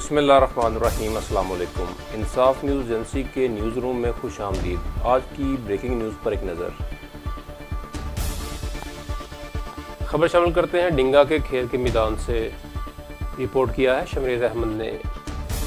बिस्मिल्लाहिर्रहमानिर्रहीम। अस्सलाम वालेकुम। इंसाफ न्यूज़ एजेंसी के न्यूज़ रूम में खुश आमदीद। आज की ब्रेकिंग न्यूज़ पर एक नज़र। खबर शामिल करते हैं ढिंगा के खेल के मैदान से। रिपोर्ट किया है शमरेज अहमद ने।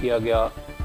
किया गया।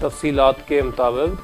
तफसीलात के मुताबिक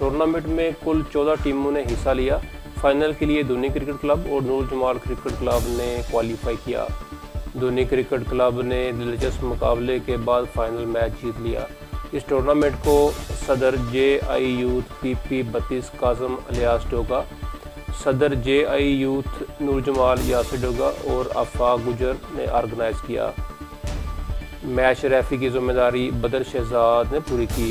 टूर्नामेंट में कुल 14 टीमों ने हिस्सा लिया। फाइनल के लिए दोनों क्रिकेट क्लब और नूर जमाल क्रिकेट क्लब ने क्वालिफाई किया। दोनों क्रिकेट क्लब ने दिलचस्प मुकाबले के बाद फाइनल मैच जीत लिया। इस टूर्नामेंट को सदर JI youth PP 32 काजम alias Doga, सदर JI यूथ नूर जमाल यासिर डोगा और आफा गुजर ने ऑर्गेनाइज़ किया। मैच रेफरी की जिम्मेदारी बदर शहजाद ने पूरी की।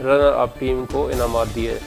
रनर अप टीम को इनामात दिए।